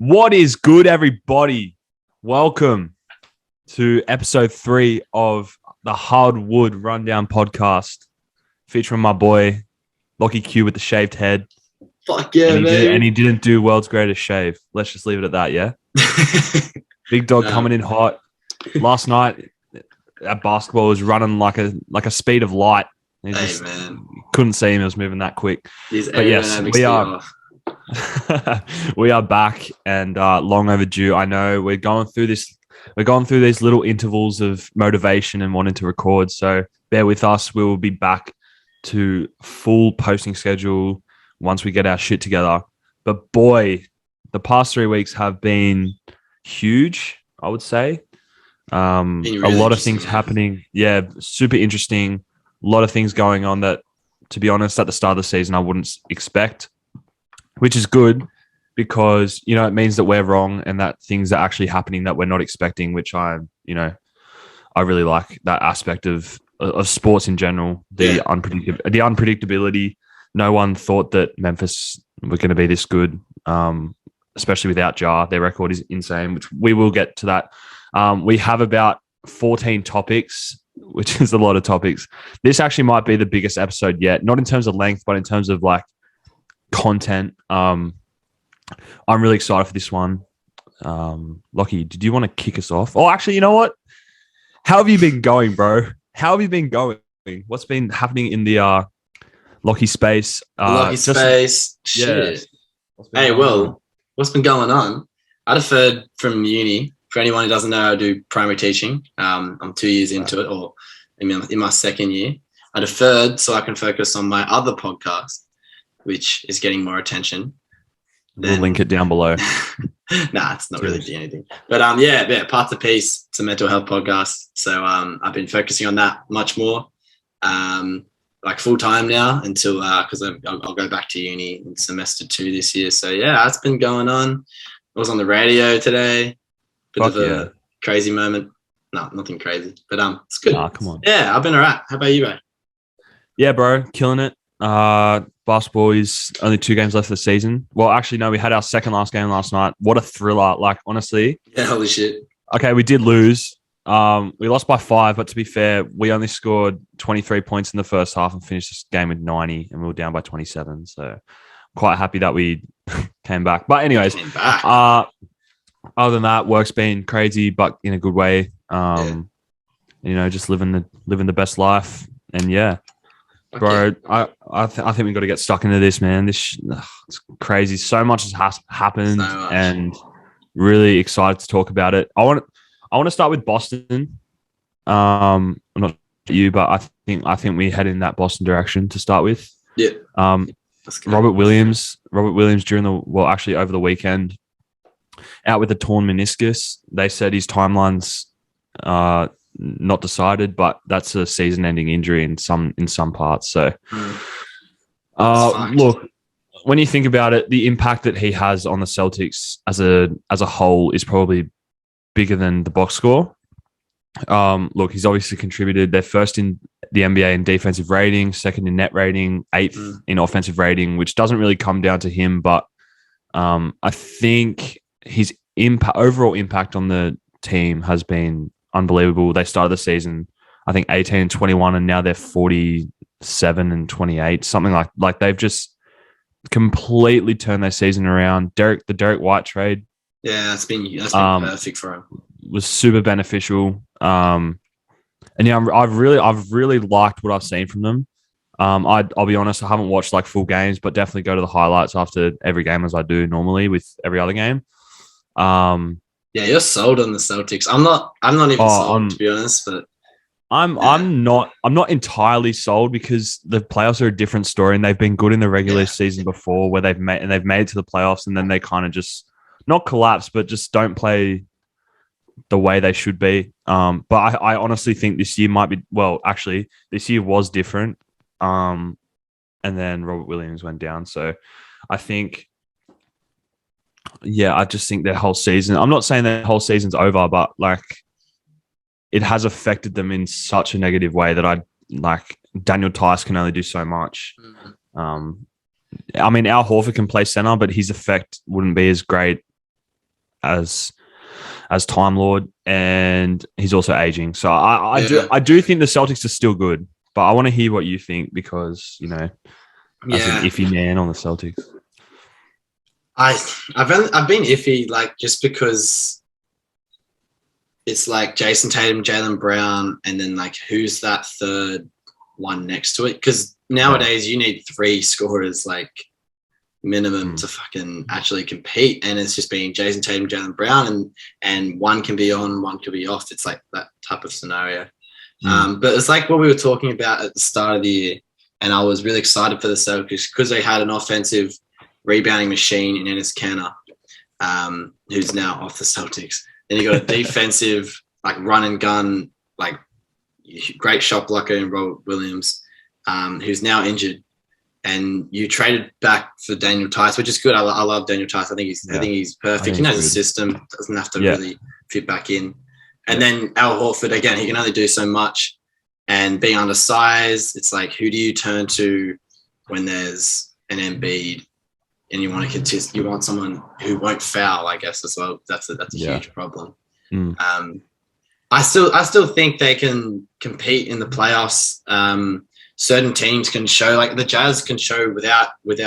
What is good, everybody? Welcome to episode 3 of the Hardwood Rundown podcast, featuring my boy Lockie Q with the shaved head. Fuck yeah, and he didn't do world's greatest shave. Let's just leave it at that, yeah? Big dog coming in hot. Last night at basketball was running like a speed of light. Man. Couldn't see him. It was moving that quick. But yes, we are back and long overdue. I know we're going through these little intervals of motivation and wanting to record. So bear with us. We will be back to full posting schedule once we get our shit together. But boy, the past 3 weeks have been huge, I would say. Really a lot of things happening. Yeah, super interesting. A lot of things going on that, to be honest, at the start of the season, I wouldn't expect, which is good because, it means that we're wrong and that things are actually happening that we're not expecting, which I really like that aspect of sports in general, the unpredictability. No one thought that Memphis were going to be this good, especially without Ja. Their record is insane, which we will get to that. We have about 14 topics, which is a lot of topics. This actually might be the biggest episode yet, not in terms of length, but in terms of content. I'm really excited for this one. Lockie, did you want to kick us off? Oh, actually, you know what? How have you been going, bro? How have you been going? What's been happening in the Lockie space? Space. Shit. Yeah. What's been going on? I deferred from uni. For anyone who doesn't know, I do primary teaching. I'm 2 years into it, or in my second year. I deferred so I can focus on my other podcast, which is getting more attention. We'll link it down below. Nah, it's not really anything. But Parts of Peace. It's a mental health podcast. So I've been focusing on that much more, full time now until because I'll go back to uni in semester 2 this year. So yeah, that's been going on. I was on the radio today. Bit of a crazy moment. No, nothing crazy, but it's good. Come on. Yeah, I've been all right. How about you, bro? Yeah, bro, killing it. Basketball is only 2 games left of the season. Well, actually, no, we had our second last game last night. What a thriller! Honestly. Yeah, holy shit. Okay, we did lose. We lost by 5, but to be fair, we only scored 23 points in the first half and finished this game with 90, and we were down by 27. So, quite happy that we came back. But anyways, other than that, work's been crazy, but in a good way. Just living the best life. And yeah, bro, I think we've got to get stuck into this, man. It's crazy. So much has happened, and really excited to talk about it. I want to start with Boston. I'm not you, but I think we head in that Boston direction to start with. Yeah. Robert Williams over the weekend, out with a torn meniscus. They said his timeline's not decided, but that's a season-ending injury in some parts. So, look, when you think about it, the impact that he has on the Celtics as a whole is probably bigger than the box score. Look, he's obviously contributed. They're first in the NBA in defensive rating, second in net rating, 8th in offensive rating, which doesn't really come down to him, but I think his overall impact on the team has been unbelievable. They started the season, I think, 18 and 21, and now they're 47 and 28, something like they've just completely turned their season around. The Derek White trade, that's been perfect for him. Was super beneficial. And yeah, I've really liked what I've seen from them. I'll be honest, I haven't watched full games, but definitely go to the highlights after every game, as I do normally with every other game. Yeah, you're sold on the Celtics. I'm not even sold, to be honest, but I'm not entirely sold because the playoffs are a different story, and they've been good in the regular season before, where they've made it to the playoffs, and then they kind of just not collapse, but just don't play the way they should be. But I honestly think this year might be, actually this year was different. And then Robert Williams went down. So I think, I just think their whole season, I'm not saying their whole season's over, but it has affected them in such a negative way that Daniel Tice can only do so much. I mean, Al Horford can play center, but his effect wouldn't be as great as Time Lord, and he's also aging. So I do think the Celtics are still good, but I want to hear what you think because as an iffy man on the Celtics. I've been iffy just because it's Jason Tatum, Jaylen Brown, and then who's that third one next to it? Because nowadays you need 3 scorers minimum to fucking actually compete, and it's just being Jason Tatum, Jaylen Brown, and one can be on, one can be off. It's that type of scenario. But it's what we were talking about at the start of the year, and I was really excited for the Celtics because they had an offensive rebounding machine in Enes Kanter, who's now off the Celtics. Then you got a defensive run and gun great shot blocker in Robert Williams, who's now injured. And you traded back for Daniel Tice, which is good. I love Daniel Tice. I think he's perfect. He knows the system, doesn't have to really fit back in. And then Al Horford, again, he can only do so much. And being undersized, it's who do you turn to when there's an Embiid and you want to contest? You want someone who won't foul, I guess, as well. That's a huge problem. I still think they can compete in the playoffs. Certain teams can show, the Jazz can show without Rudy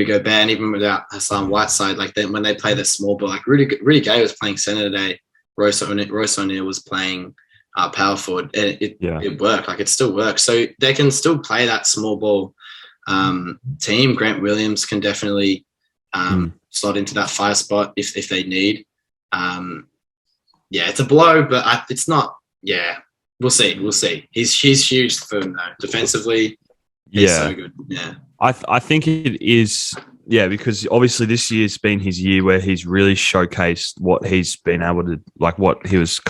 Gobert and even without Hassan Whiteside. When they play the small ball, Rudy Gay was playing center today, Royce O'Neal was playing power forward, and it worked. It still works. So they can still play that small ball team. Grant Williams can definitely slot into that 5 spot if they need. It's a blow, but it's not. Yeah. We'll see. He's huge for them though. Defensively, he's so good. Yeah. I think it is, because obviously this year's been his year where he's really showcased what he's been able to, what he was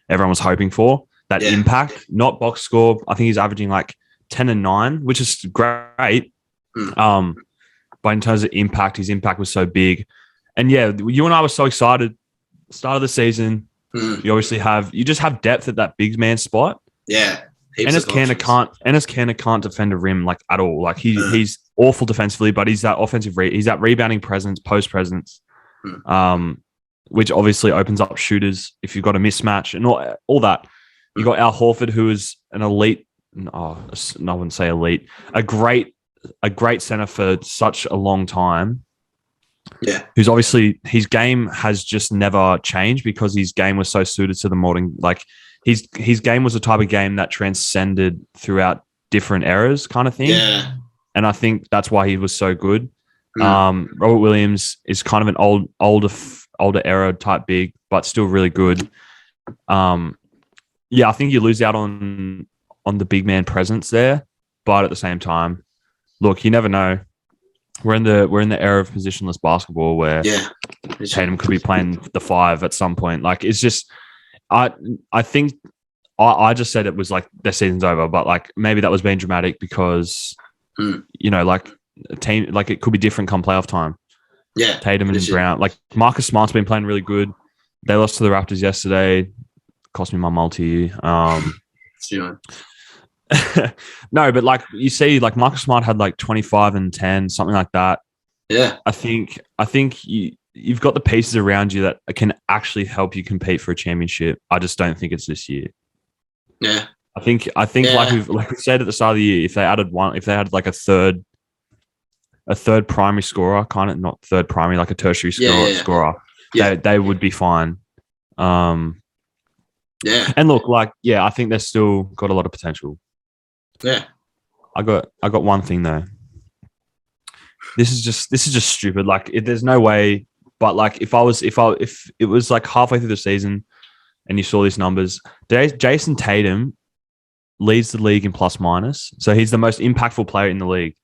everyone was hoping for, that impact, not box score. I think he's averaging 10 and 9, which is great. But in terms of impact, his impact was so big. And you and I were so excited. Start of the season, you obviously have depth at that big man spot. Yeah. Enes Kanter can't defend a rim at all. He's awful defensively, but he's that offensive he's that rebounding presence, post presence, which obviously opens up shooters if you've got a mismatch and all that. You got Al Horford, who is an elite. I wouldn't say elite. A great center for such a long time. Yeah. Who's obviously his game has just never changed because his game was so suited to the modern, his game was the type of game that transcended throughout different eras kind of thing. Yeah. And I think that's why he was so good. Robert Williams is kind of an older era type big, but still really good. I think you lose out on the big man presence there, but at the same time, look, you never know. We're in the era of positionless basketball where Tatum could be playing the 5 at some point. It's just, I think I just said it was their season's over, but maybe that was being dramatic because a team it could be different come playoff time. Yeah, Tatum and Brown, Marcus Smart's been playing really good. They lost to the Raptors yesterday, cost me my multi. No, but you see, Marcus Smart had 25 and 10, something like that. Yeah, I think you've got the pieces around you that can actually help you compete for a championship. I just don't think it's this year. Yeah, I think like we said at the start of the year, if they had a third primary scorer, kind of not third primary, a tertiary scorer, they would be fine. And look, I think they've still got a lot of potential. Yeah. I got one thing though. This is just stupid. There's no way, but if it was halfway through the season and you saw these numbers, Jason Tatum leads the league in plus minus. So he's the most impactful player in the league.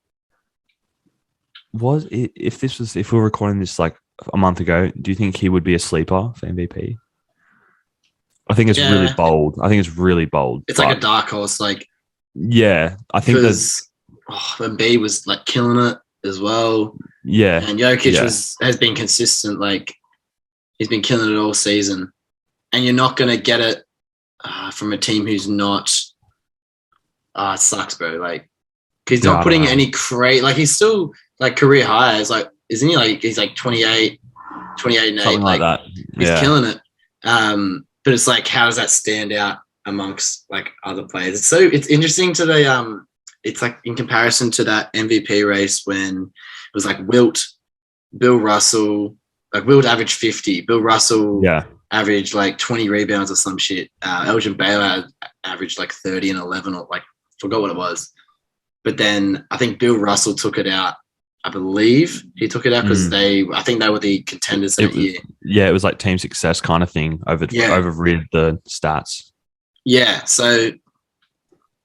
If we were recording this a month ago, do you think he would be a sleeper for MVP? I think it's really bold. It's a dark horse. I think Embiid was killing it as well. Yeah, and Jokic has been consistent. He's been killing it all season, and you're not gonna get it from a team who's not. It sucks, bro. He's not putting any he's still career highs. Isn't he? He's 28. 28 and 8. Something like that. He's Yeah. killing it. But it's like, how does that stand out amongst like other players? It's interesting to the it's like in comparison to that MVP race when it was like Wilt, Bill Russell, like Wilt averaged 50, Bill Russell averaged like 20 rebounds or some shit. Elgin Baylor averaged like 30 and 11 or like forgot what it was. But then I think Bill Russell took it out. I believe he took it out because I think they were the contenders that year. Yeah, it was like team success kind of thing overrid the stats. Yeah, so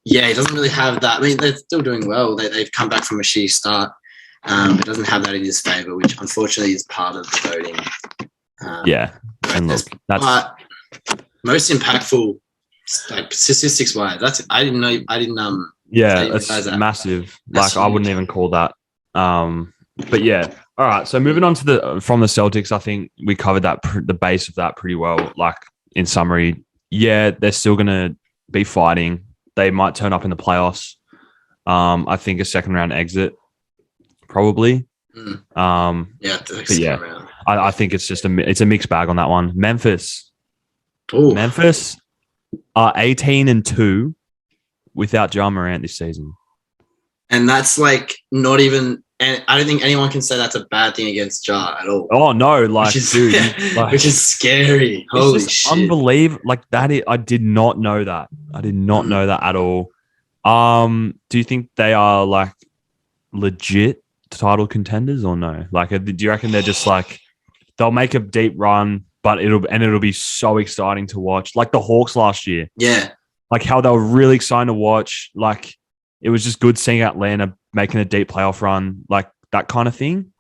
yeah, he doesn't really have that. I mean, they're still doing well. They've come back from a shitty start. It doesn't have that in his favor, which unfortunately is part of the voting. And look, that's but most impactful, like statistics wise. That's I didn't know. that's massive. Like huge. I wouldn't even call that. But yeah, all right. So moving on to from the Celtics, I think we covered that the base of that pretty well. Like in summary, yeah, they're still gonna be fighting. They might turn up in the playoffs. I think a second round exit, probably. Round. I think it's just it's a mixed bag on that one. Memphis are 18-2 without Ja Morant this season. And that's like not even, and I don't think anyone can say that's a bad thing against Ja at all. Oh no, like dude, which is scary. Holy shit. Unbelievable. Like that I did not know that. I did not know that at all. Do you think they are like legit title contenders or no? Like do you reckon they're just like they'll make a deep run, but it'll be so exciting to watch. Like the Hawks last year. Yeah. Like how they were really exciting to watch. Like it was just good seeing Atlanta making a deep playoff run, like that kind of thing.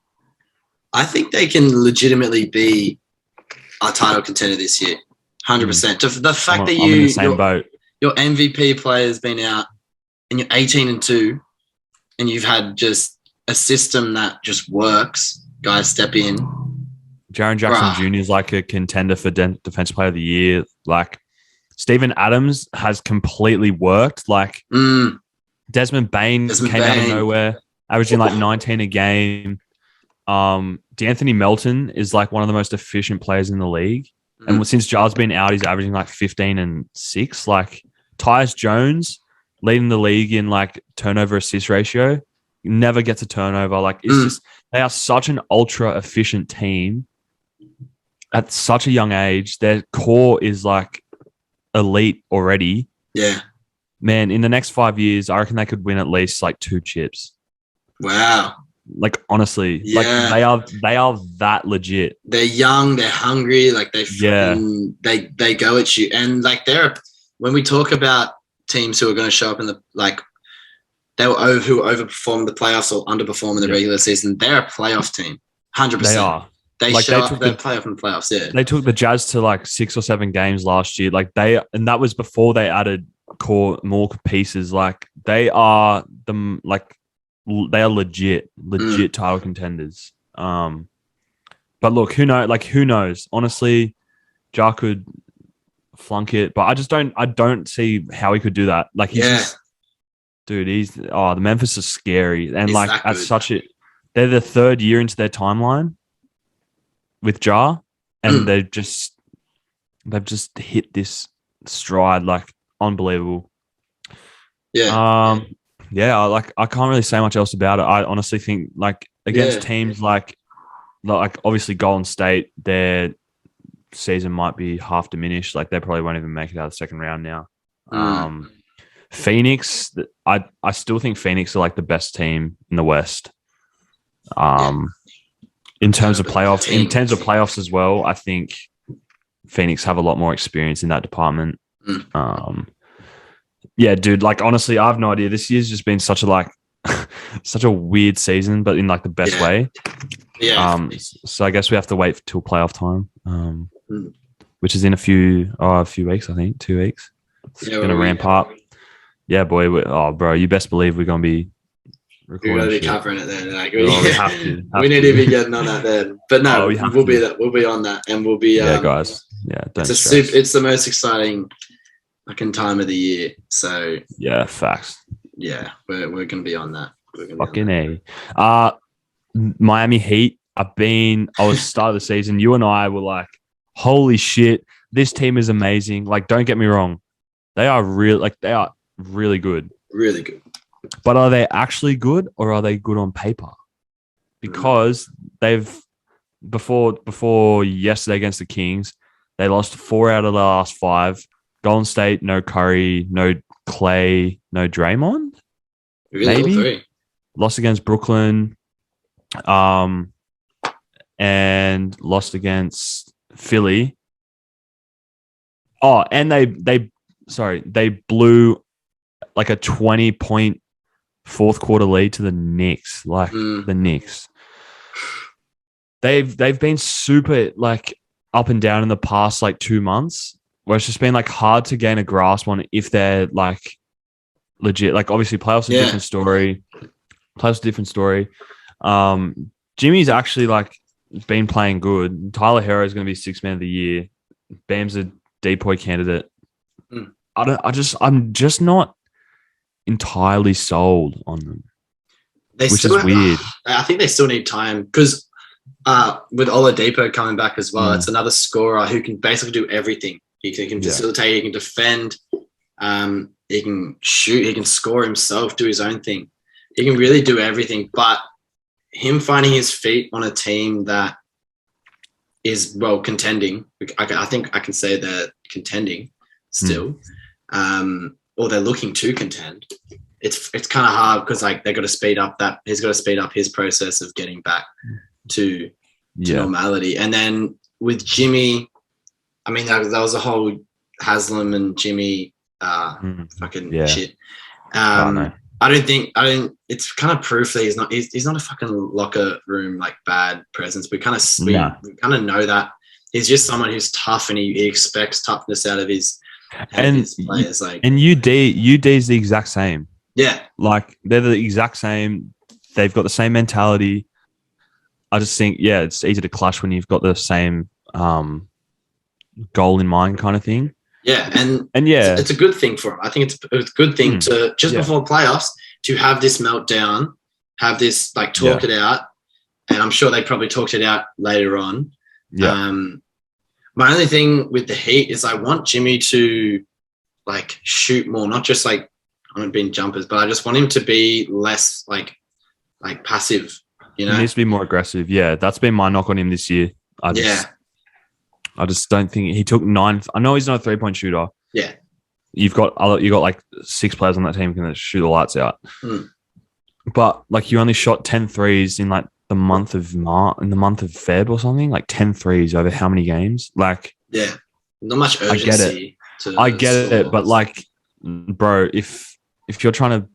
I think they can legitimately be a title contender this year. 100%. The fact that I'm in the same boat. Your MVP player's been out and you're 18-2 and you've had just a system that just works. Guys step in. Jaren Jackson Jr. is like a contender for Defensive Player of the Year. Like Steven Adams has completely worked. Like Desmond Bain came out of nowhere, averaging like 19 a game. D'Anthony Melton is like one of the most efficient players in the league. And since Ja's been out, he's averaging like 15 and 6. Like Tyus Jones leading the league in like turnover assist ratio. Never gets a turnover. Like it's just they are such an ultra efficient team at such a young age. Their core is like elite already. Yeah. Man, in the next 5 years, I reckon they could win at least like 2 chips. Wow. Like honestly, like they are that legit. They're young, they're hungry, like they go at you. And like when we talk about teams who are going to show up in the who overperform the playoffs or underperform in the regular season, they're a playoff team. 100%. They are. They like show up, they playoff in the playoffs, yeah. They took the Jazz to like 6 or 7 games last year. Like and that was before they added more pieces. Like they are they are legit title contenders. But look, who knows? Honestly, Ja could flunk it, but I don't see how he could do that. Like the Memphis is scary. And like they're the 3rd year into their timeline with Ja, and they've just hit this stride, like unbelievable. Yeah. I can't really say much else about it. I honestly think like against teams like obviously Golden State, their season might be half diminished. Like they probably won't even make it out of the second round now. Phoenix, I still think Phoenix are like the best team in the West. In terms of playoffs as well, I think Phoenix have a lot more experience in that department. Yeah, dude, like honestly, I have no idea. This year's just been such a weird season, but in like the best way. Yeah. So I guess we have to wait till playoff time, which is in a few weeks, I think, 2 weeks. It's gonna ramp up. Yeah, boy. Bro, you best believe we're gonna be recording. We're gonna be covering it then. Like, we have to. We need to be getting on that then. But no, we'll be on that, and we'll be. Yeah, guys. Yeah, it's the most exciting fucking time of the year. So yeah, facts. Yeah, we're gonna be on that. Fucking A. Miami Heat I was start of the season. You and I were like, holy shit, this team is amazing. Like, don't get me wrong. They are they are really good. Really good. But are they actually good or are they good on paper? Because before yesterday against the Kings, they lost 4 out of the last 5. Golden State, no Curry, no Clay, no Draymond. Really, maybe all 3. Lost against Brooklyn, and lost against Philly. Oh, and they blew like a 20-point fourth quarter lead to the Knicks. Like the Knicks. They've been super like up and down in the past like 2 months, where it's just been like hard to gain a grasp on if they're like legit. Like obviously playoffs are a different story. Jimmy's actually like been playing good. Tyler Hero is going to be 6th man of the year. Bam's a depoy candidate. I'm just not entirely sold on them, which is weird. I think they still need time because with Oladipo coming back as well, it's another scorer who can basically do everything. He can facilitate, he can defend, he can shoot, he can score himself, do his own thing. He can really do everything. But him finding his feet on a team that is, well, contending, I think I can say they're contending still, or they're looking to contend. It's kind of hard because like he's got to speed up his process of getting back to normality. And then with Jimmy, I mean, that was a whole Haslam and Jimmy shit. I don't. It's kind of proof that he's not a fucking locker room like bad presence. We kind of know that he's just someone who's tough and he expects toughness out of his players. And UD is the exact same. Yeah, like they're the exact same. They've got the same mentality. I just think it's easy to clash when you've got the same goal in mind, kind of thing. Yeah, and it's a good thing for him. I think it's a good thing to just before playoffs to have this meltdown, have this like talk it out, and I'm sure they probably talked it out later on. Yeah. My only thing with the Heat is I want Jimmy to like shoot more, not just like on being jumpers, but I just want him to be less like passive. You know, he needs to be more aggressive. Yeah, that's been my knock on him this year. I just don't think he took 9. I know he's not a 3-point shooter. Yeah. You got like 6 players on that team who can shoot the lights out. But like you only shot 10 threes in like the month of Feb or something, like 10 threes over how many games? Like, yeah, not much urgency. I get it, but like, bro, if you're trying to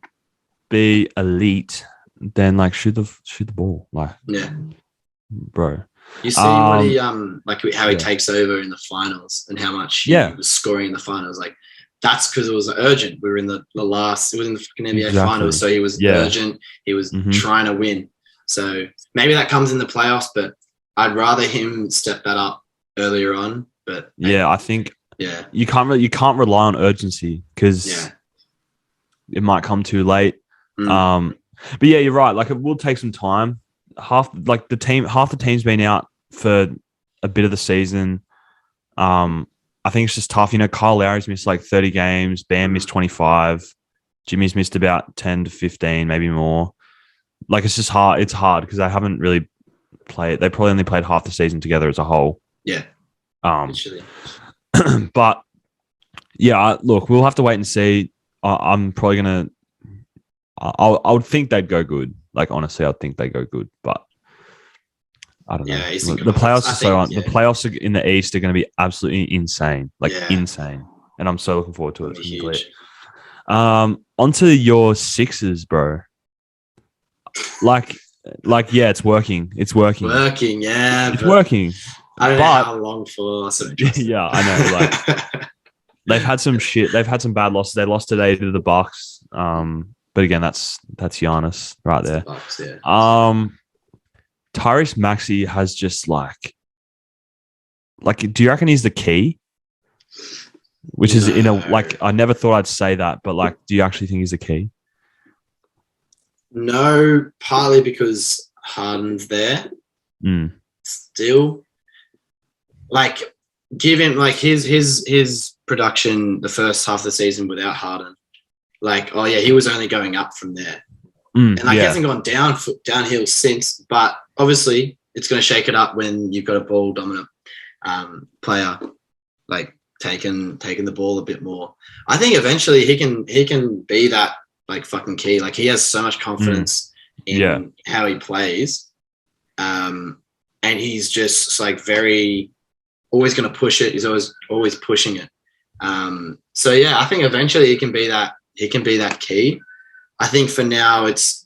be elite, then like shoot the ball, like, yeah, bro. You see what he like how he takes over in the finals and how much he was scoring in the finals. Like that's because it was urgent. We were in the last. It was in the fucking NBA finals, so he was urgent. He was trying to win. So maybe that comes in the playoffs, but I'd rather him step that up earlier on. But I think you can't rely on urgency because it might come too late. But yeah, you're right. Like it will take some time. Half the team's been out for a bit of the season. I think it's just tough. You know, Kyle Lowry's missed like 30 games. Bam missed 25. Jimmy's missed about 10 to 15, maybe more. Like it's just hard. It's hard because they haven't really played. They probably only played half the season together as a whole. Yeah. But yeah, look, we'll have to wait and see. I'm probably gonna. I would think they'd go good. Like honestly, I think they go good, but I don't know. The playoffs the playoffs in the East are going to be absolutely insane, insane, and I'm so looking forward to it. Huge. Onto your Sixers, bro. Like, it's working. It's working. It's working. I don't know how long for. Yeah, I know. Like, they've had some shit. They've had some bad losses. They lost today to the Bucks. But again, that's Giannis right there. Bucks, yeah. Tyrese Maxey has just like, do you reckon he's the key? Which is I never thought I'd say that, but like, do you actually think he's the key? No, partly because Harden's there. still, like, give him like his production the first half of the season without Harden. Like, oh yeah, he was only going up from there, and like he hasn't gone downhill since. But obviously, it's going to shake it up when you've got a ball dominant player like taking the ball a bit more. I think eventually he can be that like fucking key. Like, he has so much confidence in how he plays, and he's just like very always going to push it. He's always pushing it. So yeah, I think eventually he can be that key. I think for now it's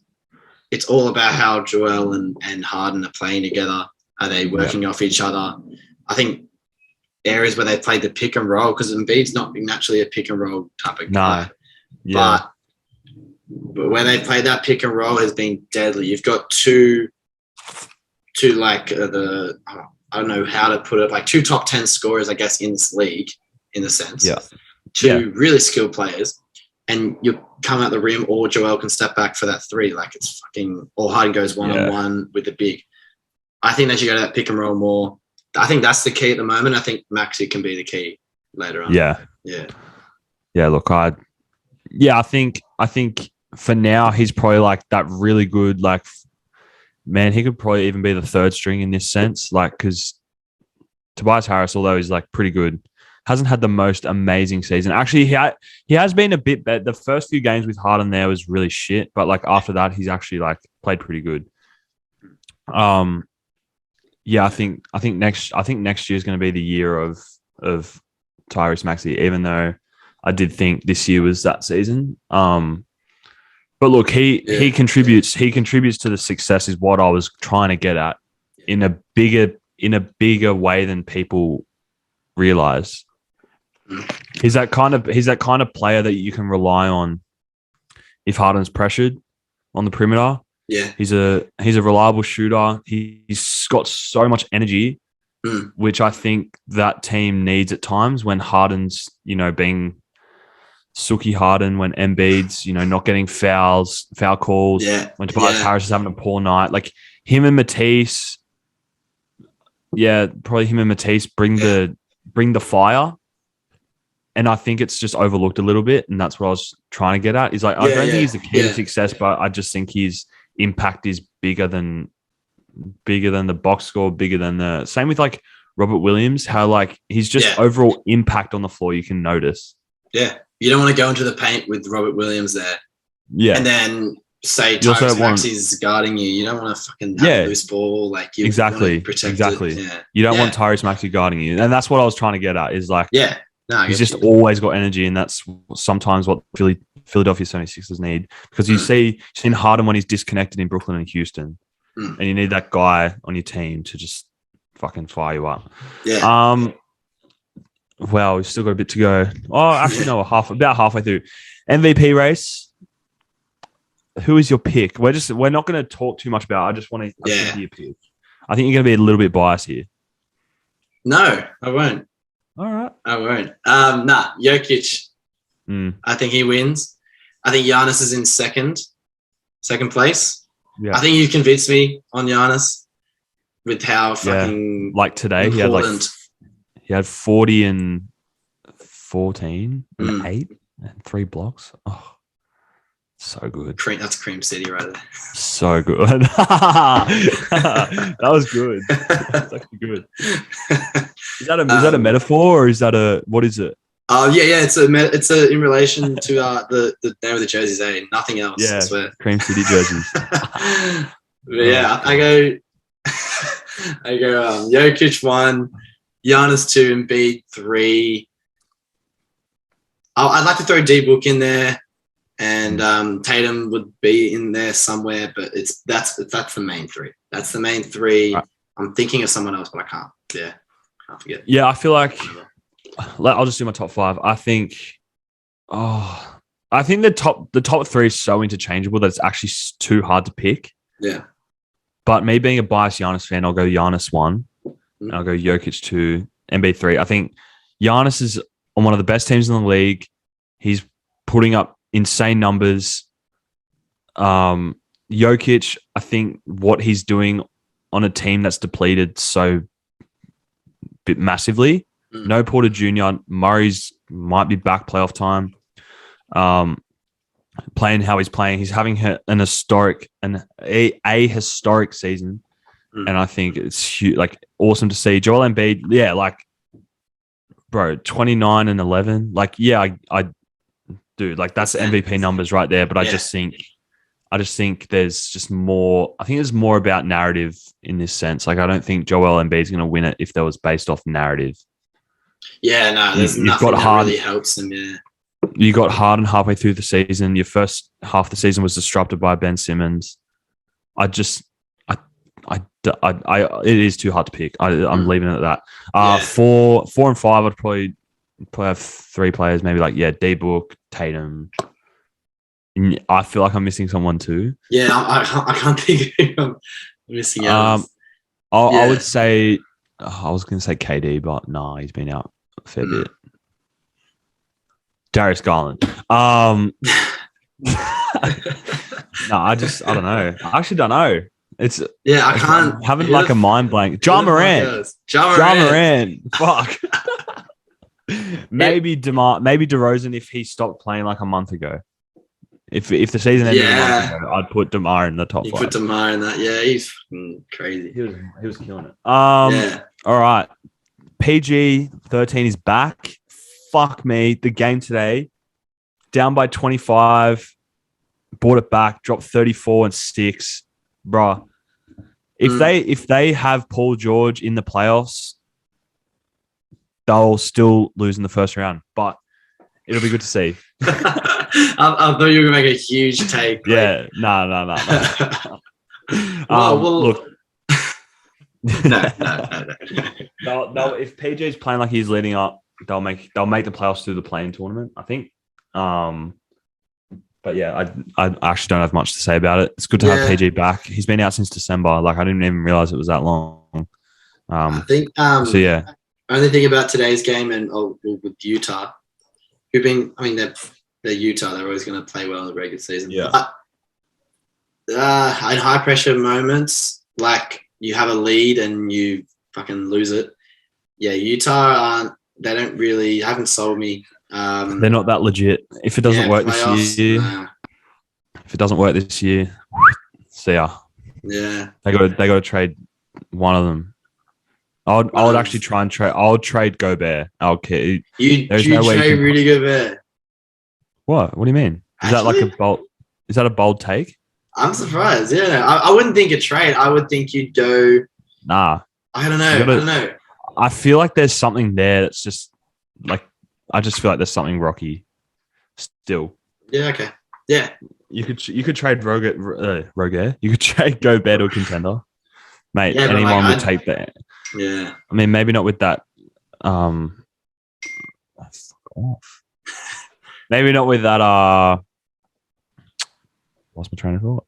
all about how Joel and Harden are playing together. Are they working off each other? I think areas where they played the pick and roll, because Embiid's not naturally a pick and roll type of guy. But where they played that pick and roll has been deadly. You've got two like I don't know how to put it, like two top 10 scorers, I guess, in this league, in a sense. Yeah. Two really skilled players, and you come out the rim, or Joel can step back for that three. Like, it's fucking, or Harden goes one-on-one with the big. I think they should go to that pick and roll more. I think that's the key at the moment. I think Maxey can be the key later on. Yeah. Look, I think for now he's probably like that really good. Like, man, he could probably even be the third string in this sense. Like, because Tobias Harris, although he's like pretty good, hasn't had the most amazing season. Actually, he has been a bit better. The first few games with Harden there was really shit, but like after that, he's actually like played pretty good. I think next year is going to be the year of Tyrese Maxey, even though I did think this year was that season. But look, he contributes to the success, is what I was trying to get at, in a bigger way than people realize. He's that kind of player that you can rely on if Harden's pressured on the perimeter. Yeah. He's a reliable shooter. He's got so much energy, which I think that team needs at times when Harden's, being Suki Harden, when Embiid's, not getting foul calls, when Tobias Harris is having a poor night. Like, him and Matisse, probably him and Matisse bring the fire. And I think it's just overlooked a little bit, and that's what I was trying to get at. Is like, I don't think he's the key to success, but I just think his impact is bigger than the box score, bigger than the same with like Robert Williams. How like he's just overall impact on the floor you can notice. Yeah, you don't want to go into the paint with Robert Williams there. Yeah, and then say Tyrese Maxey's guarding you. You don't want to fucking have a loose ball. Like, you exactly. Yeah. You don't want Tyrese Maxey guarding you, and that's what I was trying to get at. Is like he's just always got energy, and that's sometimes what Philadelphia 76ers need, because you've seen Harden when he's disconnected in Brooklyn and Houston, and you need that guy on your team to just fucking fire you up. Yeah. Well, we've still got a bit to go. Oh, actually, no, about halfway through. MVP race. Who is your pick? We're not going to talk too much about it. I just want to hear your pick. I think you're going to be a little bit biased here. No, I won't. All right. I won't. Jokic. I think he wins. I think Giannis is in second place. Yeah. I think you convinced me on Giannis with how fucking like today important. He had 40 and 14 and 8 and 3 blocks. Oh, so good. That's Cream City right there. So good. That was good. That's actually good. Is that a metaphor, or is that what is it? It's in relation to the name of the jerseys, nothing else. Yeah, I swear. Cream City jerseys. I go Jokic 1, Giannis 2, Embiid 3. I'd like to throw D-Book in there, and Tatum would be in there somewhere, but that's the main 3. That's the main 3. Right. I'm thinking of someone else, but I can't. Yeah, can't forget. Yeah, I feel like I'll just do my top 5. I think the top 3 is so interchangeable that it's actually too hard to pick. Yeah. But me being a biased Giannis fan, I'll go Giannis 1. And I'll go Jokic 2, Embiid 3. I think Giannis is on one of the best teams in the league. He's putting up insane numbers. Jokic, I think what he's doing on a team that's depleted so massively. No Porter Jr. Murray's might be back playoff time. Playing how he's playing, he's having a historic season, and I think it's huge, like awesome to see. Joel Embiid, yeah, like bro, 29 and 11, like yeah, I do like that's MVP numbers right there. But I just think there's just more. I think there's more about narrative in this sense. Like I don't think Joel Embiid's going to win it if that was based off narrative. Yeah, no, there's nothing that really helps them. Yeah. You got Harden halfway through the season. Your first half of the season was disrupted by Ben Simmons. It is too hard to pick. I'm leaving it at that. 4 and 5, I'd probably have 3 players, maybe like D-Book, Tatum. I feel like I'm missing someone too. Yeah, I can't think of who I'm missing out. I would say I was going to say KD, but no, he's been out a fair bit. Darius Garland. No, I don't know. I actually don't know. I can't. I'm having like a mind blank. Ja Morant. Fuck. Maybe DeRozan if he stopped playing like a month ago. If the season ended a month ago, I'd put DeMar in the top 5. You put DeMar in that. Yeah, he's crazy. He was killing it. All right. PG 13 is back. Fuck me. The game today, down by 25, brought it back, dropped 34 and 6. Bruh. If they have Paul George in the playoffs, they'll still lose in the first round. But it'll be good to see. I thought you were going to make a huge take. Yeah. No. Look. No. If PJ's playing like he's leading up, they'll make the playoffs through the play-in tournament, I think. But yeah, I actually don't have much to say about it. It's good to have PG back. He's been out since December. Like I didn't even realize it was that long. I think. So yeah. Only thing about today's game and with Utah, they're Utah. They're always going to play well in the regular season. Yeah. But, in high pressure moments, like you have a lead and you fucking lose it. Yeah, Utah they don't really haven't sold me. They're not that legit. If it doesn't work this year, see ya. Yeah, they got to trade one of them. I would actually try and trade. I'll trade Gobert. Okay, there's no way trade Rudy Gobert. What do you mean? Is that like a bold? Is that a bold take? I'm surprised. Yeah, I wouldn't think a trade. I would think you'd go. Nah, I don't know. I feel like there's something there that's just like I just feel like there's something rocky still. Yeah. Okay. Yeah. You could trade Roger. You could trade Gobert to a contender, mate. Yeah, anyone would take that. Yeah. I mean, maybe not with that. Fuck off. Maybe not with that. What's my train of thought?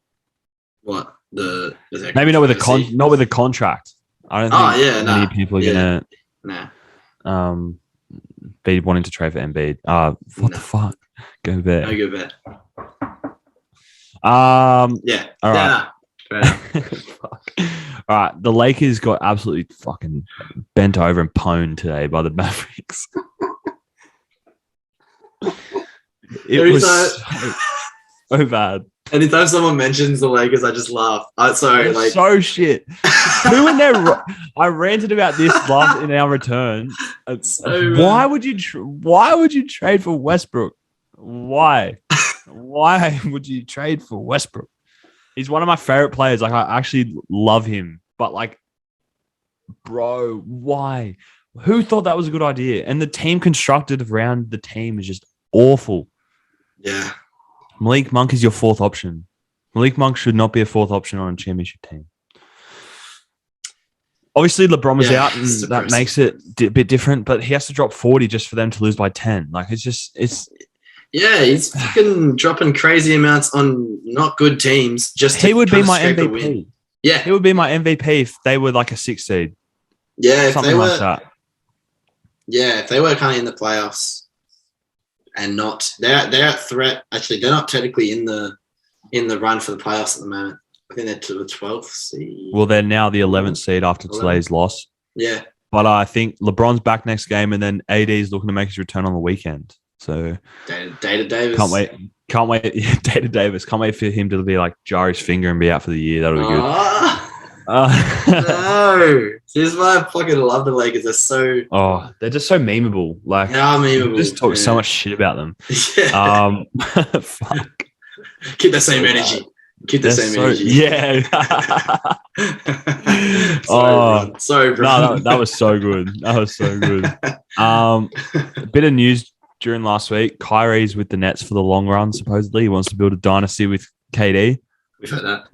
What maybe not with the contract. I don't think many people are gonna be wanting to trade for Embiid. What the fuck? Gobert. No Gobert. Yeah. All right. All right. The Lakers got absolutely fucking bent over and pwned today by the Mavericks. It was so bad. Anytime someone mentions the Lakers, I just laugh. So shit. Who in there? I ranted about this in our return. Why would you trade for Westbrook? Why? Why would you trade for Westbrook? He's one of my favorite players. Like I actually love him, but like, bro, why? Who thought that was a good idea? And the team constructed around the team is just awful. Yeah. Malik Monk is your 4th option. Malik Monk should not be a 4th option on a championship team. Obviously, LeBron was out, and that makes it a bit different. But he has to drop 40 just for them to lose by 10. Like it's. Yeah, he's fucking dropping crazy amounts on not good teams. He would be my MVP. Yeah, he would be my MVP if they were like a 6 seed. Yeah, something like that. Yeah, if they were kind of in the playoffs. And they're a threat. Actually, they're not technically in the run for the playoffs at the moment. I think they're to the 12th seed. Well, they're now the 11th seed after today's loss. Yeah. But I think LeBron's back next game, and then AD is looking to make his return on the weekend. So Data Davis. Can't wait. Yeah, Data Davis. Can't wait for him to be like jar his finger and be out for the year. That'll be good. No. This is why I fucking love the Lakers. They're just so memeable. Like, they are memeable. Just talk so much shit about them. Yeah. Fuck. Keep that same energy. Energy. Yeah. Sorry, bro. No, that was so good. That was so good. A bit of news during last week. Kyrie's with the Nets for the long run. Supposedly, he wants to build a dynasty with KD. We've heard that.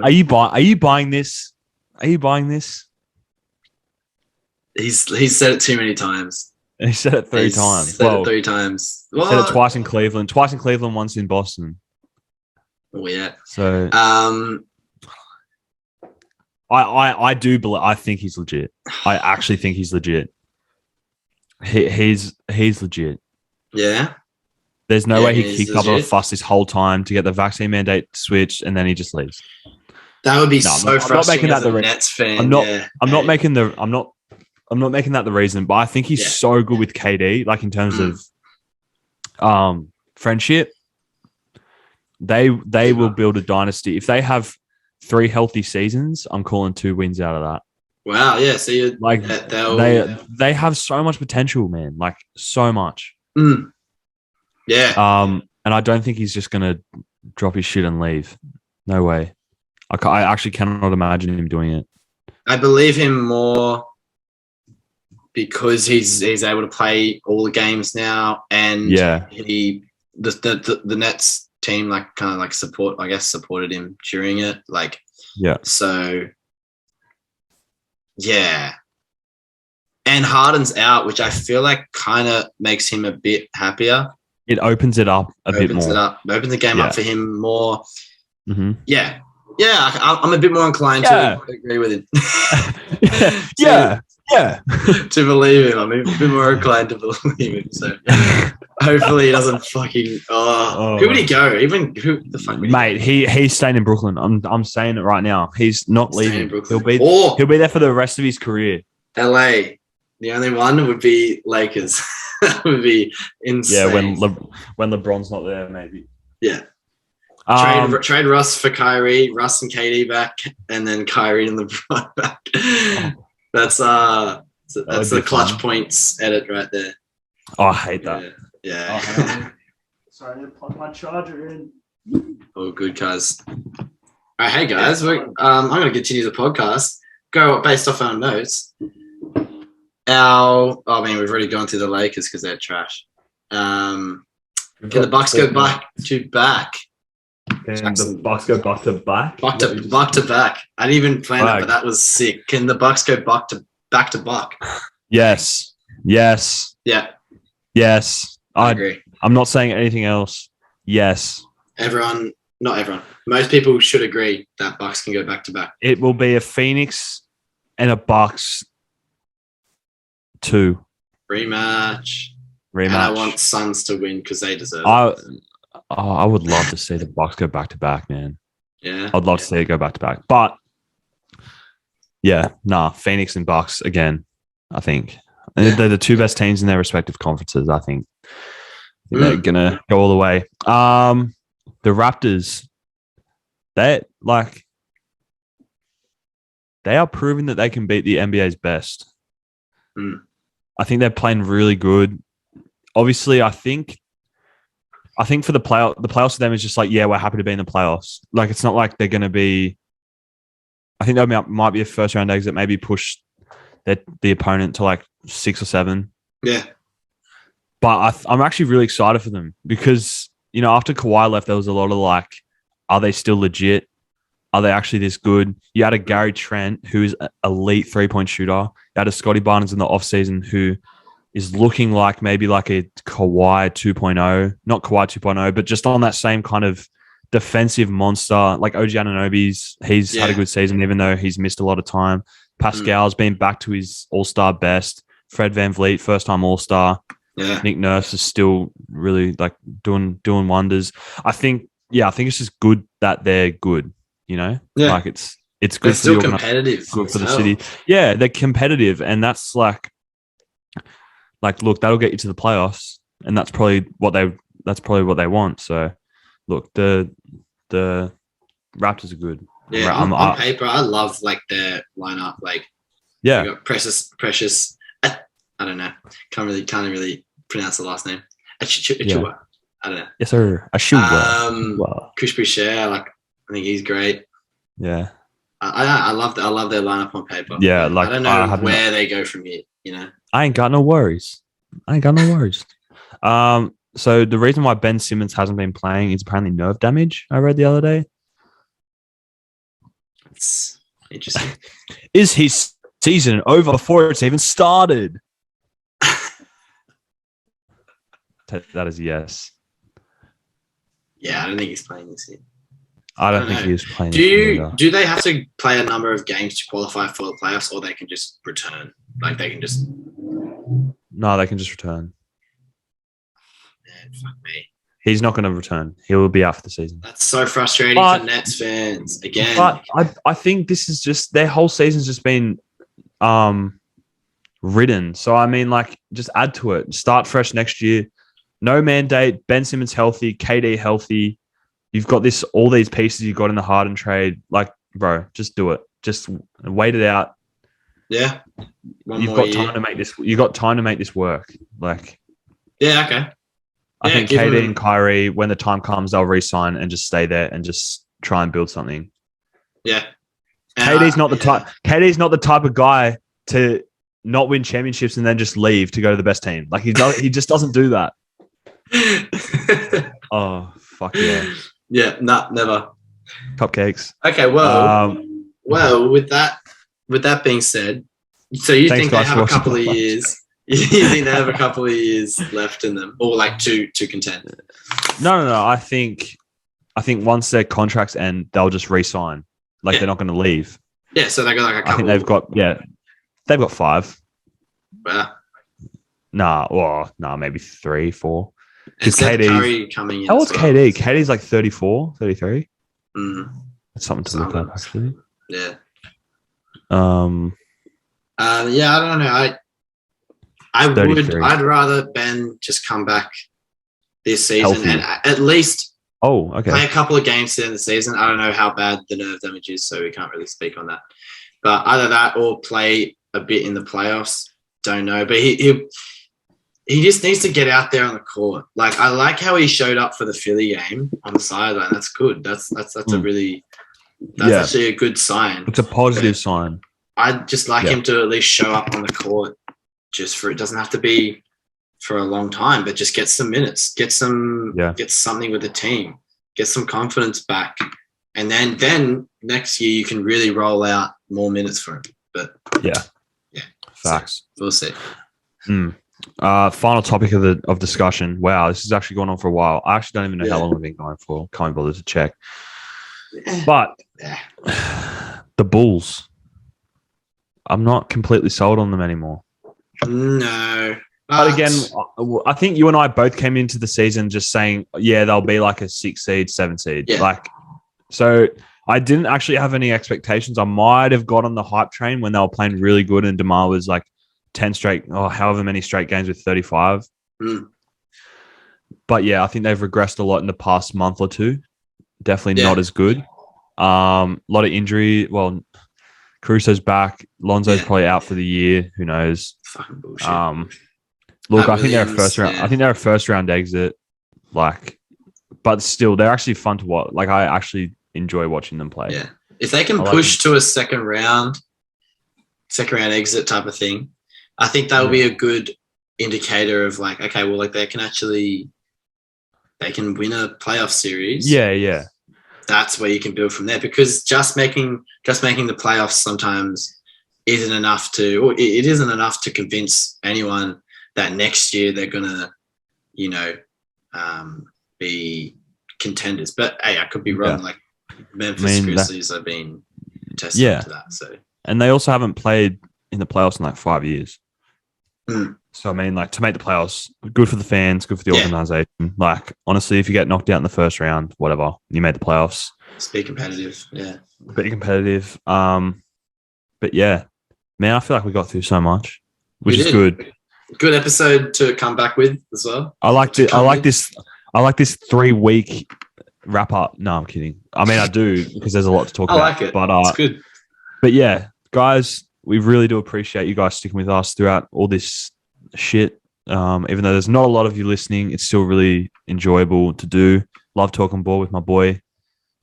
Are you buying this? Are you buying this? He's said it too many times. He said it three times. Said it 3 times. He said it twice in Cleveland. Twice in Cleveland, once in Boston. Oh yeah. So I do believe. I think he's legit. I actually think he's legit. He's legit. Yeah. There's no way he kicked up a fuss this whole time to get the vaccine mandate switched, and then he just leaves. That would be so frustrating as a Nets fan. I'm not making that the reason, but I think he's so good with KD, like in terms of friendship. They will build a dynasty. If they have 3 healthy seasons, I'm calling 2 wins out of that. Wow, yeah. So you're like they have so much potential, man. Like so much. Yeah. And I don't think he's just gonna drop his shit and leave. No way. I actually cannot imagine him doing it. I believe him more because he's able to play all the games now, and the Nets team supported him during it. So yeah. And Harden's out, which I feel like kind of makes him a bit happier. It opens it up a bit more. Opens the game up for him more. Mm-hmm. Yeah. Yeah, I'm a bit more inclined to agree with him. Yeah. To believe him. I'm a bit more inclined to believe him. So hopefully he doesn't fucking... who would he go? Even who the fuck would he Mate, he's staying in Brooklyn. I'm saying it right now. He's not leaving. He'll be there for the rest of his career. LA. The only one would be Lakers. That would be insane. Yeah, when LeBron's not there, maybe. Yeah. Trade Russ for Kyrie, Russ and KD back, and then Kyrie and LeBron back. That's the clutch points edit right there. Oh, I hate that. Yeah. Sorry, I need to plug my charger in. Oh, good, guys. All right, hey guys, I'm going to continue the podcast. Go based off our notes. We've already gone through the Lakers because they're trash. Can the Bucks go back to back? Can the Bucks go back to back? Back to back. I didn't even plan that, but that was sick. Can the Bucks go back to back? Yes. Yeah. Yes. I agree. I'm not saying anything else. Yes. Not everyone. Most people should agree that Bucks can go back to back. It will be a Phoenix and a Bucks 2 rematch. And I want Suns to win because they deserve it. I would love to see the Bucks go back to back, man. Yeah. I'd love to see it go back to back. But Phoenix and Bucks again, I think. They're the 2 best teams in their respective conferences, I think. They're gonna go all the way. The Raptors, they are proving that they can beat the NBA's best. I think they're playing really good. Obviously, I think for the playoffs for them is just like, we're happy to be in the playoffs. Like, it's not like they're going to be. I think they might be a first round exit, maybe push the opponent to like 6 or 7. Yeah. But I'm actually really excited for them because, after Kawhi left, there was a lot of like, are they still legit? Are they actually this good? You had a Gary Trent, who is an elite 3-point shooter. You had a Scotty Barnes in the offseason who is looking like maybe like a Kawhi 2.0. Not Kawhi 2.0, but just on that same kind of defensive monster. Like OG Anunoby's, he's had a good season, even though he's missed a lot of time. Pascal's been back to his all-star best. Fred VanVleet, first-time all-star. Yeah. Nick Nurse is still really like doing wonders. I think it's just good that they're good. You know, Yeah. like it's They're good for still the competitive. good for the as city. Yeah, they're competitive, and that's like look, that'll get you to the playoffs, and that's probably what they want. So, look, the Raptors are good. Yeah, on paper, I love like their lineup. Like, yeah, you got Precious. I don't know. Can't really pronounce the last name. Achua. I don't know. Yes, sir. Ashua. Chris Boucher, like I think he's great. Yeah. I love their lineup on paper. Yeah, like I don't know where they go from here. You know, I ain't got no worries. So the reason why Ben Simmons hasn't been playing is apparently nerve damage. I read the other day. It's interesting. Is his season over before it's even started? That is yes. Yeah, I don't think he's playing this year. I don't think he is playing. Do they have to play a number of games to qualify for the playoffs, or they can just return? Like they can just. No, they can just return. Man, fuck me. He's not going to return. He will be out for the season. That's so frustrating for Nets fans. Again. But I think this is just their whole season's just been ridden. So I mean, like, just add to it. Start fresh next year. No mandate. Ben Simmons healthy. KD healthy. You've got all these pieces you got in the Harden trade. Like, bro, just do it. Just wait it out. Yeah. You've got time to make this. You got time to make this work. Like, yeah, okay. I think KD and Kyrie, when the time comes, they'll re-sign and just stay there and just try and build something. Yeah. KD's not the type. KD's not the type of guy to not win championships and then just leave to go to the best team. Like he just doesn't do that. Oh fuck yeah. Yeah, never. Cupcakes. Okay, well, with that being said, so you think they have a couple of years? You think they have a couple of years left in them, or like to contend? No. I think once their contracts end, they'll just re-sign. Like they're not going to leave. Yeah, so they got like a couple. I think they've got 5. Yeah. Maybe 3, 4. Because Curry coming in. How old's KD? KD's like 34, 33. That's something to look up, actually. Yeah. Yeah, I don't know. I'd rather Ben just come back this season healthy. and at least play a couple of games in the season. I don't know how bad the nerve damage is, so we can't really speak on that. But either that or play a bit in the playoffs. Don't know. But he just needs to get out there on the court. Like, I like how he showed up for the Philly game on the sideline. That's good. That's actually a good sign. It's a positive sign. I'd just like him to at least show up on the court it doesn't have to be for a long time, but just get some minutes, get something with the team, get some confidence back. And then next year you can really roll out more minutes for him. But yeah. Facts. So we'll see. Final topic of discussion. Wow, this has actually gone on for a while. I actually don't even know how long we've been going for. Can't be bothered to check. But the Bulls, I'm not completely sold on them anymore. No. But again, I think you and I both came into the season just saying, they'll be like a 6 seed, 7 seed. Yeah. So I didn't actually have any expectations. I might have got on the hype train when they were playing really good and DeMar was like 10 straight, however many straight games with 35. But I think they've regressed a lot in the past month or two. Definitely not as good. A lot of injury. Well, Caruso's back. Lonzo's probably out for the year. Who knows? Fucking bullshit. Look, I think they're a first round. I think they're a first round exit. But still, they're actually fun to watch. Like, I actually enjoy watching them play. Yeah, if they can push to a second round exit type of thing, I think that will be a good indicator of like, okay, well, like they can win a playoff series. Yeah. That's where you can build from there, because just making the playoffs sometimes isn't enough it isn't enough to convince anyone that next year they're gonna, be contenders. But hey, I could be wrong. Like Memphis Grizzlies have been tested to that. So, and they also haven't played in the playoffs in like 5 years. So I mean, like, to make the playoffs, good for the fans, good for the organization. Like, honestly, if you get knocked out in the first round, whatever, you made the playoffs. Just be competitive. Yeah. Be competitive. But yeah, man, I feel like we got through so much, which is good. Good episode to come back with as well. I like this. I like this 3-week wrap up. No, I'm kidding. I mean, I do because there's a lot to talk about. I like it. But it's good. But yeah, guys, we really do appreciate you guys sticking with us throughout all this shit. Even though there's not a lot of you listening, it's still really enjoyable to do. Love talking ball with my boy.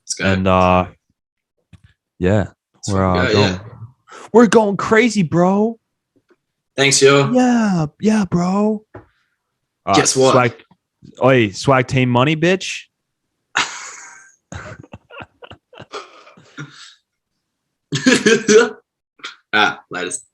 Let's go. And yeah, we're going crazy, bro. Thanks, yo. Yeah, bro. Guess what? Swag team money, bitch. Latest.